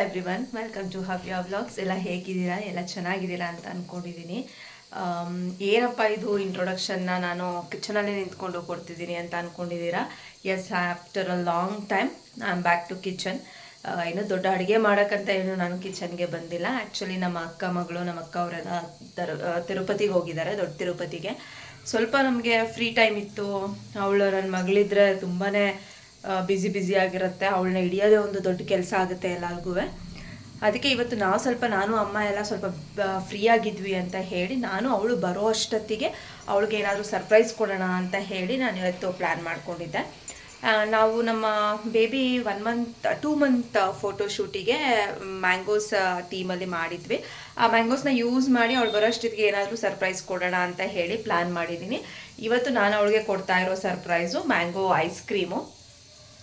Everyone, welcome to Havya vlogs. ಎಲ್ಲ ಹೇಗಿದ್ದೀರಾ? ಎಲ್ಲ ಚೆನ್ನಾಗಿದ್ದೀರಾ ಅಂತ ಅಂದ್ಕೊಂಡಿದ್ದೀನಿ. ಏನಪ್ಪ ಇದು ಇಂಟ್ರೊಡಕ್ಷನ್ನ ನಾನು ಕಿಚನಲ್ಲಿ ನಿಂತ್ಕೊಂಡು ಕೊಡ್ತಿದ್ದೀನಿ ಅಂತ ಅಂದ್ಕೊಂಡಿದ್ದೀರಾ? Yes, after a long time I am back to kitchen. ಇನ್ನೂ ದೊಡ್ಡ ಅಡುಗೆ ಮಾಡೋಕ್ಕಂತ ಏನು ನಾನು ಕಿಚನ್ಗೆ ಬಂದಿಲ್ಲ. ಆ್ಯಕ್ಚುಲಿ ನಮ್ಮ ಅಕ್ಕ ಮಗಳು, ನಮ್ಮ ಅಕ್ಕ ಅವರೆಲ್ಲ ತಿರುಪತಿಗೆ ಹೋಗಿದ್ದಾರೆ, ದೊಡ್ಡ ತಿರುಪತಿಗೆ. ಸ್ವಲ್ಪ ನಮಗೆ ಫ್ರೀ ಟೈಮ್ ಇತ್ತು. ಅವಳು ನನ್ನ ಮಗಳಿದ್ರೆ ತುಂಬಾ ಬ್ಯುಸಿ ಆಗಿರುತ್ತೆ. ಅವಳನ್ನ ಹಿಡಿಯೋದೇ ಒಂದು ದೊಡ್ಡ ಕೆಲಸ ಆಗುತ್ತೆ ಎಲ್ಲರಿಗೂ. ಅದಕ್ಕೆ ಇವತ್ತು ನಾನು ಅಮ್ಮ ಎಲ್ಲ ಸ್ವಲ್ಪ ಫ್ರೀ ಆಗಿದ್ವಿ ಅಂತ ಹೇಳಿ ಅವಳು ಬರೋ ಅಷ್ಟೊತ್ತಿಗೆ ಅವಳಿಗೆ ಏನಾದರೂ ಸರ್ಪ್ರೈಸ್ ಕೊಡೋಣ ಅಂತ ಹೇಳಿ ನಾನು ಇವತ್ತು ಪ್ಲ್ಯಾನ್ ಮಾಡ್ಕೊಂಡಿದ್ದೆ. ನಾವು ನಮ್ಮ ಬೇಬಿ 2 ಮಂತ್ ಫೋಟೋಶೂಟಿಗೆ ಮ್ಯಾಂಗೋಸ್ ಟೀಮಲ್ಲಿ ಮಾಡಿದ್ವಿ. ಆ ಮ್ಯಾಂಗೋಸ್ನ ಯೂಸ್ ಮಾಡಿ ಅವಳು ಬರೋ ಅಷ್ಟೊತ್ತಿಗೆ ಏನಾದರೂ ಸರ್ಪ್ರೈಸ್ ಕೊಡೋಣ ಅಂತ ಹೇಳಿ ಪ್ಲ್ಯಾನ್ ಮಾಡಿದ್ದೀನಿ. ಇವತ್ತು ನಾನು ಅವಳಿಗೆ ಕೊಡ್ತಾ ಇರೋ ಸರ್ಪ್ರೈಸು ಮ್ಯಾಂಗೋ ಐಸ್ ಕ್ರೀಮು.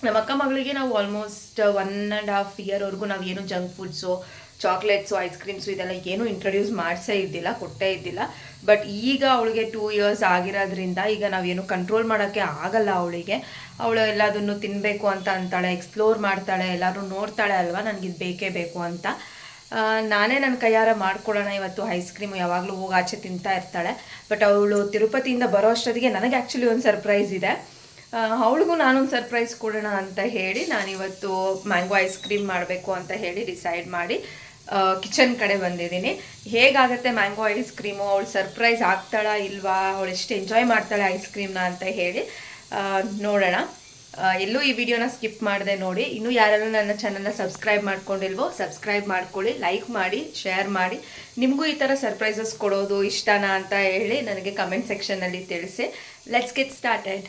ನಮ್ಮ ಅಕ್ಕ ಮಗಳಿಗೆ ನಾವು ಆಲ್ಮೋಸ್ಟ್ 1.5 ಇಯರ್ವರೆಗೂ ನಾವು ಏನು junk foods, chocolates, ice creams ಇದೆಲ್ಲ ಏನೂ ಇಂಟ್ರೊಡ್ಯೂಸ್ ಕೊಟ್ಟೇ ಇದ್ದಿಲ್ಲ. ಬಟ್ ಈಗ ಅವಳಿಗೆ 2 ಇಯರ್ಸ್ ಆಗಿರೋದ್ರಿಂದ ಈಗ ನಾವೇನು ಕಂಟ್ರೋಲ್ ಮಾಡೋಕ್ಕೆ ಆಗಲ್ಲ. ಅವಳು ಎಲ್ಲದನ್ನು ತಿನ್ನಬೇಕು ಅಂತ ಅಂತಾಳೆ, ಎಕ್ಸ್ಪ್ಲೋರ್ ಮಾಡ್ತಾಳೆ, ಎಲ್ಲರೂ ನೋಡ್ತಾಳೆ ಅಲ್ವಾ, ನನಗಿದು ಬೇಕೇ ಬೇಕು ಅಂತ. ನಾನೇ ನನ್ನ ಕೈಯಾರ ಮಾಡ್ಕೊಡೋಣ ಇವತ್ತು ಐಸ್ ಕ್ರೀಮು. ಯಾವಾಗಲೂ ಹೋಗಿ ಆಚೆ ತಿಂತಾ ಇರ್ತಾಳೆ. ಬಟ್ ಅವಳು ತಿರುಪತಿಯಿಂದ ಬರೋ ಅಷ್ಟೊತ್ತಿಗೆ ನನಗೆ ಆ್ಯಕ್ಚುಲಿ ಒಂದು ಸರ್ಪ್ರೈಸ್ ಇದೆ. ಅವಳಿಗೂ ನಾನೊಂದು ಸರ್ಪ್ರೈಸ್ ಕೊಡೋಣ ಅಂತ ಹೇಳಿ ನಾನಿವತ್ತು ಮ್ಯಾಂಗೋ ಐಸ್ ಕ್ರೀಮ್ ಮಾಡಬೇಕು ಅಂತ ಹೇಳಿ ಡಿಸೈಡ್ ಮಾಡಿ ಕಿಚನ್ ಕಡೆ ಬಂದಿದ್ದೀನಿ. ಹೇಗಾಗುತ್ತೆ ಮ್ಯಾಂಗೋ ಐಸ್ ಕ್ರೀಮು, ಅವಳು ಸರ್ಪ್ರೈಸ್ ಆಗ್ತಾಳಾ ಇಲ್ವಾ, ಅವಳು ಎಷ್ಟು ಎಂಜಾಯ್ ಮಾಡ್ತಾಳೆ ಐಸ್ ಕ್ರೀಮ್ನ ಅಂತ ಹೇಳಿ ನೋಡೋಣ. ಎಲ್ಲೂ ಈ ವಿಡಿಯೋನ ಸ್ಕಿಪ್ ಮಾಡದೆ ನೋಡಿ. ಇನ್ನೂ ಯಾರೆಲ್ಲ ನನ್ನ ಚಾನಲ್ನ ಸಬ್ಸ್ಕ್ರೈಬ್ ಮಾಡ್ಕೊಂಡಿಲ್ವೋ ಸಬ್ಸ್ಕ್ರೈಬ್ ಮಾಡ್ಕೊಳ್ಳಿ, ಲೈಕ್ ಮಾಡಿ, ಶೇರ್ ಮಾಡಿ. ನಿಮಗೂ ಈ ಥರ ಸರ್ಪ್ರೈಸಸ್ ಕೊಡೋದು ಇಷ್ಟನಾ ಅಂತ ಹೇಳಿ ನನಗೆ ಕಮೆಂಟ್ ಸೆಕ್ಷನಲ್ಲಿ ತಿಳಿಸಿ. Let's get started.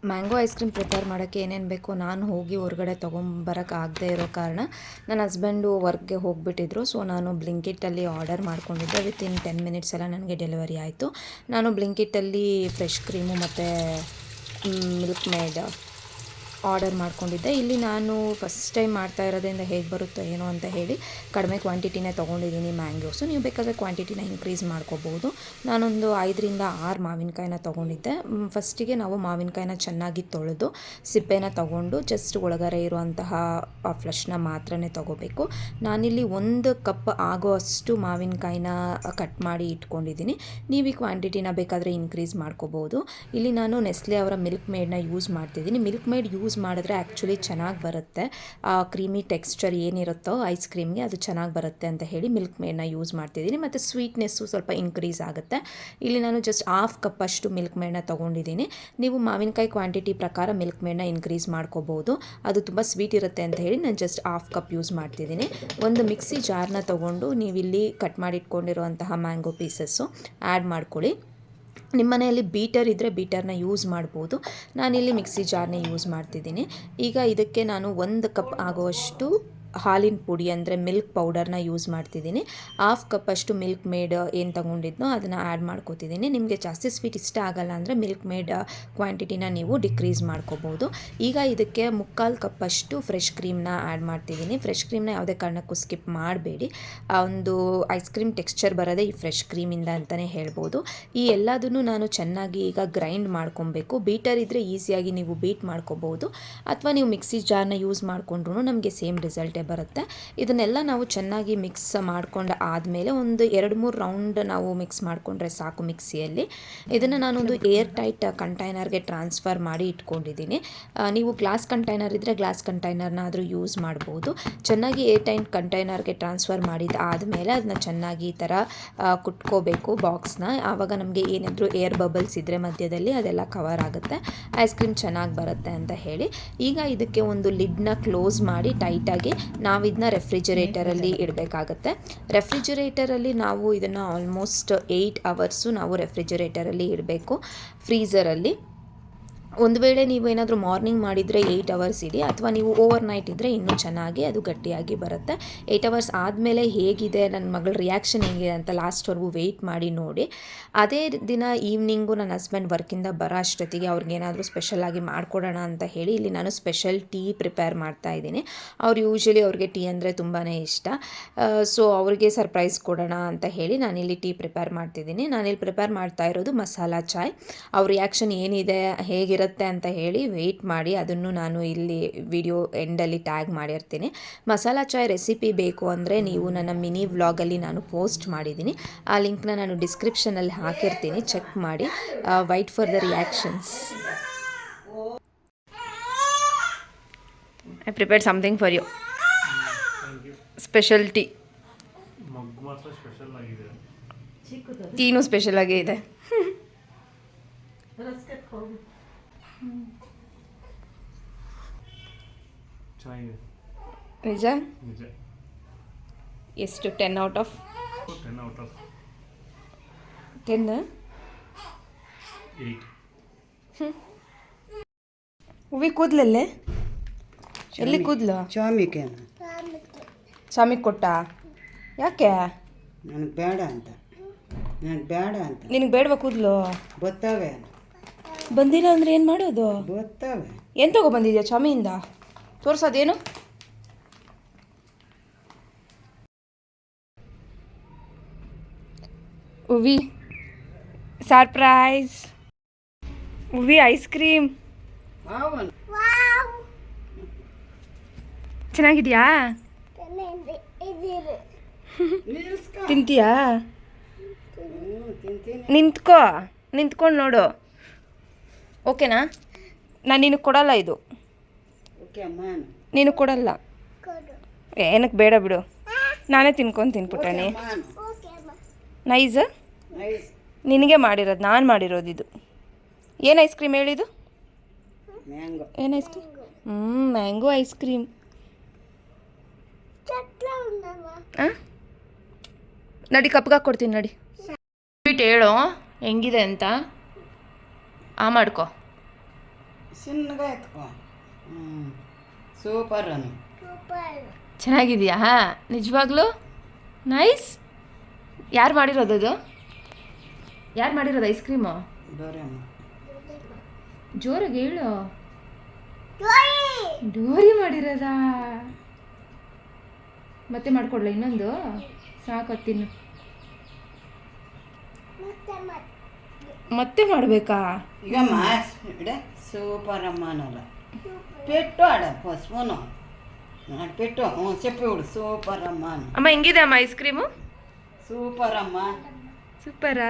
Mango ice cream prepare ಮಾಡೋಕ್ಕೆ ಏನೇನು ಬೇಕೋ ನಾನು ಹೋಗಿ ಹೊರಗಡೆ ತೊಗೊಂಬರೋಕ್ಕಾಗದೇ ಇರೋ ಕಾರಣ ನನ್ನ ಹಸ್ಬೆಂಡು ವರ್ಕ್ಗೆ ಹೋಗಿಬಿಟ್ಟಿದ್ರು. ಸೊ ನಾನು ಬ್ಲಿಂಕಿಟ್ಟಲ್ಲಿ ಆರ್ಡರ್ ಮಾಡ್ಕೊಂಡಿದ್ದೆ. ವಿತಿನ್ 10 ಮಿನಿಟ್ಸ್ ಎಲ್ಲ ನನಗೆ ಡೆಲಿವರಿ ಆಯಿತು. ನಾನು ಬ್ಲಿಂಕಿಟ್ಟಲ್ಲಿ ಫ್ರೆಶ್ ಕ್ರೀಮು ಮತ್ತು ಮಿಲ್ಕ್ ಮೇಡ್ ಆರ್ಡರ್ ಮಾಡ್ಕೊಂಡಿದ್ದೆ. ಇಲ್ಲಿ ನಾನು ಫಸ್ಟ್ ಟೈಮ್ ಮಾಡ್ತಾ ಇರೋದ್ರಿಂದ ಹೇಗೆ ಬರುತ್ತೋ ಏನೋ ಅಂತ ಹೇಳಿ ಕಡಿಮೆ ಕ್ವಾಂಟಿಟಿನೇ ತೊಗೊಂಡಿದ್ದೀನಿ ಮ್ಯಾಂಗೋಸು. ನೀವು ಬೇಕಾದರೆ ಕ್ವಾಂಟಿಟಿನ ಇನ್ಕ್ರೀಸ್ ಮಾಡ್ಕೋಬೋದು. ನಾನೊಂದು 5ರಿಂದ 6 ಮಾವಿನಕಾಯಿನ ತೊಗೊಂಡಿದ್ದೆ. ಫಸ್ಟಿಗೆ ನಾವು ಮಾವಿನಕಾಯಿನ ಚೆನ್ನಾಗಿ ತೊಳೆದು ಸಿಪ್ಪೆನ ತೊಗೊಂಡು ಜಸ್ಟ್ ಒಳಗಡೆ ಇರುವಂತಹ ಫ್ಲೆಶ್ನ ಮಾತ್ರನೇ ತೊಗೋಬೇಕು. ನಾನಿಲ್ಲಿ 1 ಕಪ್ ಆಗೋಷ್ಟು ಮಾವಿನಕಾಯಿನ ಕಟ್ ಮಾಡಿ ಇಟ್ಕೊಂಡಿದ್ದೀನಿ. ನೀವು ಈ ಕ್ವಾಂಟಿಟಿನ ಬೇಕಾದರೆ ಇನ್ಕ್ರೀಸ್ ಮಾಡ್ಕೋಬೋದು. ಇಲ್ಲಿ ನಾನು ನೆಸ್ಲೆ ಅವರ ಮಿಲ್ಕ್ ಮೇಡ್ನ ಯೂಸ್ ಮಾಡ್ತಿದ್ದೀನಿ. ಮಿಲ್ಕ್ ಮೇಡ್ ಯೂಸ್ ಮಾಡಿದ್ರೆ ಆ್ಯಕ್ಚುಲಿ ಚೆನ್ನಾಗಿ ಬರುತ್ತೆ. ಆ ಕ್ರೀಮಿ ಟೆಕ್ಸ್ಚರ್ ಏನಿರುತ್ತೋ ಐಸ್ ಕ್ರೀಮ್ಗೆ ಅದು ಚೆನ್ನಾಗಿ ಬರುತ್ತೆ ಅಂತ ಹೇಳಿ ಮಿಲ್ಕ್ ಮೇಡ್ನ ಯೂಸ್ ಮಾಡ್ತಿದ್ದೀನಿ. ಮತ್ತು ಸ್ವೀಟ್ನೆಸ್ಸು ಸ್ವಲ್ಪ ಇನ್ಕ್ರೀಸ್ ಆಗುತ್ತೆ. ಇಲ್ಲಿ ನಾನು ಜಸ್ಟ್ 1/2 ಕಪ್ ಅಷ್ಟು ಮಿಲ್ಕ್ ಮೇಡ್ನ ತೊಗೊಂಡಿದ್ದೀನಿ. ನೀವು ಮಾವಿನಕಾಯಿ ಕ್ವಾಂಟಿಟಿ ಪ್ರಕಾರ ಮಿಲ್ಕ್ ಮೇಡ್ನ ಇನ್ಕ್ರೀಸ್ ಮಾಡ್ಕೋಬೋದು. ಅದು ತುಂಬ ಸ್ವೀಟ್ ಇರುತ್ತೆ ಅಂತ ಹೇಳಿ ನಾನು ಜಸ್ಟ್ 1/2 ಕಪ್ ಯೂಸ್ ಮಾಡ್ತಿದ್ದೀನಿ. ಒಂದು ಮಿಕ್ಸಿ ಜಾರ್ನ ತೊಗೊಂಡು ನೀವಿಲ್ಲಿ ಕಟ್ ಮಾಡಿಟ್ಕೊಂಡಿರುವಂತಹ ಮ್ಯಾಂಗೋ ಪೀಸಸ್ಸು ಆ್ಯಡ್ ಮಾಡ್ಕೊಳ್ಳಿ. ನಿಮ್ಮ ಮನೆಯಲ್ಲಿ ಬೀಟರ್ ಇದ್ದರೆ ಬೀಟರ್ನ ಯೂಸ್ ಮಾಡ್ಬೋದು. ನಾನಿಲ್ಲಿ ಮಿಕ್ಸಿ ಜಾರ್ನೇ ಯೂಸ್ ಮಾಡ್ತಿದ್ದೀನಿ. ಈಗ ಇದಕ್ಕೆ ನಾನು 1 ಕಪ್ ಆಗುವಷ್ಟು ಹಾಲಿನ ಪುಡಿ ಅಂದರೆ ಮಿಲ್ಕ್ ಪೌಡರ್ನ ಯೂಸ್ ಮಾಡ್ತಿದ್ದೀನಿ. 1/2 ಕಪ್ ಅಷ್ಟು ಮಿಲ್ಕ್ ಮೇಡ್ ಏನು ತೊಗೊಂಡಿದ್ನೋ ಅದನ್ನು ಆ್ಯಡ್ ಮಾಡ್ಕೋತಿದ್ದೀನಿ. ನಿಮಗೆ ಜಾಸ್ತಿ ಸ್ವೀಟ್ ಇಷ್ಟ ಆಗಲ್ಲ ಅಂದರೆ ಮಿಲ್ಕ್ ಮೇಡ್ ಕ್ವಾಂಟಿಟಿನ ನೀವು ಡಿಕ್ರೀಸ್ ಮಾಡ್ಕೋಬೋದು. ಈಗ ಇದಕ್ಕೆ 3/4 ಕಪ್ ಅಷ್ಟು ಫ್ರೆಶ್ ಕ್ರೀಮ್ನ ಆ್ಯಡ್ ಮಾಡ್ತಿದ್ದೀನಿ. ಫ್ರೆಶ್ ಕ್ರೀಮ್ನ ಯಾವುದೇ ಕಾರಣಕ್ಕೂ ಸ್ಕಿಪ್ ಮಾಡಬೇಡಿ. ಒಂದು ಐಸ್ ಕ್ರೀಮ್ ಟೆಕ್ಸ್ಚರ್ ಬರೋದೇ ಈ ಫ್ರೆಶ್ ಕ್ರೀಮಿಂದ ಅಂತಲೇ ಹೇಳ್ಬೋದು. ಈ ಎಲ್ಲದನ್ನು ನಾನು ಚೆನ್ನಾಗಿ ಈಗ ಗ್ರೈಂಡ್ ಮಾಡ್ಕೊಬೇಕು. ಬೀಟರ್ ಇದ್ದರೆ ಈಸಿಯಾಗಿ ನೀವು ಬೀಟ್ ಮಾಡ್ಕೋಬೋದು, ಅಥವಾ ನೀವು ಮಿಕ್ಸಿ ಜಾರ್ನ ಯೂಸ್ ಮಾಡಿಕೊಂಡ್ರೂ ನಮಗೆ ಸೇಮ್ ರಿಸಲ್ಟೇ ಬರುತ್ತೆ. ಇದನ್ನೆಲ್ಲ ನಾವು ಚೆನ್ನಾಗಿ ಮಿಕ್ಸ್ ಮಾಡ್ಕೊಂಡು ಆದಮೇಲೆ ಒಂದು 2-3 ರೌಂಡ್ ನಾವು ಮಿಕ್ಸ್ ಮಾಡಿಕೊಂಡ್ರೆ ಸಾಕು ಮಿಕ್ಸಿಯಲ್ಲಿ. ಇದನ್ನು ನಾನೊಂದು ಏರ್ ಟೈಟ್ ಕಂಟೈನರ್ಗೆ ಟ್ರಾನ್ಸ್ಫರ್ ಮಾಡಿ ಇಟ್ಕೊಂಡಿದ್ದೀನಿ. ನೀವು ಗ್ಲಾಸ್ ಕಂಟೈನರ್ ಇದ್ದರೆ ಗ್ಲಾಸ್ ಕಂಟೈನರ್ನಾದರೂ ಯೂಸ್ ಮಾಡ್ಬೋದು. ಚೆನ್ನಾಗಿ ಏರ್ ಟೈಟ್ ಕಂಟೈನರ್ಗೆ ಟ್ರಾನ್ಸ್ಫರ್ ಮಾಡಿದ ಆದಮೇಲೆ ಅದನ್ನ ಚೆನ್ನಾಗಿ ಈ ಥರ ಕುಟ್ಕೋಬೇಕು ಬಾಕ್ಸ್ನ. ಆವಾಗ ನಮಗೆ ಏನಾದರೂ ಏರ್ ಬಬಲ್ಸ್ ಇದ್ದರೆ ಮಧ್ಯದಲ್ಲಿ ಅದೆಲ್ಲ ಕವರ್ ಆಗುತ್ತೆ, ಐಸ್ ಕ್ರೀಮ್ ಚೆನ್ನಾಗಿ ಬರುತ್ತೆ ಅಂತ ಹೇಳಿ. ಈಗ ಇದಕ್ಕೆ ಒಂದು ಲಿಡ್ನ ಕ್ಲೋಸ್ ಮಾಡಿ ಟೈಟಾಗಿ ನಾವಿದನ್ನ ರೆಫ್ರಿಜರೇಟರಲ್ಲಿ ಇಡಬೇಕಾಗತ್ತೆ. ರೆಫ್ರಿಜರೇಟರಲ್ಲಿ ನಾವು ಇದನ್ನು ಆಲ್ಮೋಸ್ಟ್ 8 ಅವರ್ಸು ನಾವು ರೆಫ್ರಿಜರೇಟರಲ್ಲಿ ಇಡಬೇಕು. ಫ್ರೀಝರಲ್ಲಿ ಒಂದು ವೇಳೆ ನೀವು ಏನಾದರೂ ಮಾರ್ನಿಂಗ್ ಮಾಡಿದರೆ 8 ಅವರ್ಸ್ ಇಡಿ, ಅಥವಾ ನೀವು ಓವರ್ ನೈಟ್ ಇದ್ದರೆ ಇನ್ನೂ ಚೆನ್ನಾಗಿ ಅದು ಗಟ್ಟಿಯಾಗಿ ಬರುತ್ತೆ. 8 ಅವರ್ಸ್ ಆದಮೇಲೆ ಹೇಗಿದೆ, ನನ್ನ ಮಗಳ ರಿಯಾಕ್ಷನ್ ಹೇಗಿದೆ ಅಂತ ಲಾಸ್ಟ್ವರೆಗೂ ವೆಯ್ಟ್ ಮಾಡಿ ನೋಡಿ. ಅದೇ ದಿನ ಈವ್ನಿಂಗು ನನ್ನ ಹಸ್ಬೆಂಡ್ ವರ್ಕಿಂದ ಬರೋ ಅಷ್ಟೊತ್ತಿಗೆ ಅವ್ರಿಗೇನಾದರೂ ಸ್ಪೆಷಲಾಗಿ ಮಾಡಿಕೊಡೋಣ ಅಂತ ಹೇಳಿ ಇಲ್ಲಿ ನಾನು ಸ್ಪೆಷಲ್ ಟೀ ಪ್ರಿಪೇರ್ ಮಾಡ್ತಾಯಿದ್ದೀನಿ. ಯೂಶ್ವಲಿ ಅವ್ರಿಗೆ ಟೀ ಅಂದರೆ ತುಂಬಾ ಇಷ್ಟ. ಸೊ ಅವ್ರಿಗೆ ಸರ್ಪ್ರೈಸ್ ಕೊಡೋಣ ಅಂತ ಹೇಳಿ ನಾನಿಲ್ಲಿ ಟೀ ಪ್ರಿಪೇರ್ ಮಾಡ್ತಿದ್ದೀನಿ. ನಾನಿಲ್ಲಿ ಪ್ರಿಪೇರ್ ಮಾಡ್ತಾ ಇರೋದು ಮಸಾಲಾ ಚಾಯ್. ಅವ್ರ ರಿಯಾಕ್ಷನ್ ಏನಿದೆ, ಹೇಗಿರುತ್ತೆ ಸಿಗತ್ತೆ ಅಂತ ಹೇಳಿ ವೆಯ್ಟ್ ಮಾಡಿ. ಅದನ್ನು ನಾನು ಇಲ್ಲಿ ವಿಡಿಯೋ ಎಂಡಲ್ಲಿ ಟ್ಯಾಗ್ ಮಾಡಿರ್ತೀನಿ. ಮಸಾಲ ಚಾಯ್ ರೆಸಿಪಿ ಬೇಕು ಅಂದರೆ ನೀವು ನನ್ನ ಮಿನಿ ವ್ಲಾಗಲ್ಲಿ ನಾನು ಪೋಸ್ಟ್ ಮಾಡಿದ್ದೀನಿ. ಆ ಲಿಂಕ್ನ ನಾನು ಡಿಸ್ಕ್ರಿಪ್ಷನಲ್ಲಿ ಹಾಕಿರ್ತೀನಿ, ಚೆಕ್ ಮಾಡಿ. Wait for the reactions. I prepared something for you. Special tea. Teenu special ಆಗೇ ಇದೆ. ನಿಜ? ಎಷ್ಟು? 10 ಔಟ್ ಆಫ್ 10? 8. ಹೂವಿ ಕೂದಲಲ್ಲೇ? ಎಲ್ಲಿ ಕೂದಲು? ಸ್ವಾಮಿಗೆ ಕೊಟ್ಟ? ಯಾಕೆ? ನನಗೆ ಬೇಡ ಅಂತ. ನಿನಗೆ ಬೇಡವಾ ಕೂದಲು? ಬರ್ತವೆ. ಬಂದಿಲ್ಲ ಅಂದರೆ ಏನು ಮಾಡೋದು? ಬರ್ತವೆ. ಏನು ತಗೊಬಂದಿದ್ಯಾ ಸ್ವಾಮಿಯಿಂದ? ತೋರಿಸೋದೇನು? ಉವಿ ಸರ್ಪ್ರೈಸ್. ಉವಿ ಐಸ್ ಕ್ರೀಮ್ ಚೆನ್ನಾಗಿದ್ಯಾ? ತಿಂತೀಯಾ? ನಿಂತ್ಕೊಂಡು ನೋಡು. ಓಕೆನಾ? ನಾನು ನಿನಗೆ ಕೊಡಲ್ಲ ಇದು. ನೀನು ಕೊಡಲ್ಲ? ಏನಕ್ಕೆ ಬೇಡ ಬಿಡು, ನಾನೇ ತಿನ್ಪುಟ್ಟಾನೆ. ನೈಸ್. ನಿನಗೆ ಮಾಡಿರೋದು, ನಾನು ಮಾಡಿರೋದು ಇದು. ಏನು ಐಸ್ ಕ್ರೀಮ್ ಹೇಳಿದು? ಏನು ice mango ice cream ಕಪ್ಗೆ ಕೊಡ್ತೀನಿ ನಡಿ. ಸ್ವೀಟ್ ಹೇಳು ಹೆಂಗಿದೆ ಅಂತ. ಮಾಡ್ಕೊ. ಸೂಪರ್. ಚೆನ್ನಾಗಿದೆಯಾ? ನಿಜವಾಗ್ಲೂ ನೈಸ್. ಯಾರು ಮಾಡಿರೋದು ಅದು? ಯಾರು ಮಾಡಿರೋದು ಐಸ್ ಕ್ರೀಮು? ಜೋರಾಗಿ ಹೇಳು. ಡೋರಿ ಮಾಡಿರೋದಾ? ಮತ್ತೆ ಮಾಡ್ಕೊಡ್ಲ ಇನ್ನೊಂದು? ಸಾಕು ತಿನ್ನು. ಮತ್ತೆ ಮಾಡಬೇಕಾ? ಈಗ సూపర్ అమ్మా అనాల. పెట్టు ఆడ స్పూను పెట్టు చెప్పి సూపర్ అమ్మా. అమ్మ ಹೆಂಗಿದೆ ಅಮ್ಮ ಐಸ್ ಕ್ರೀಮು? సూపర్ అమ్మా. ಸೂಪರಾ?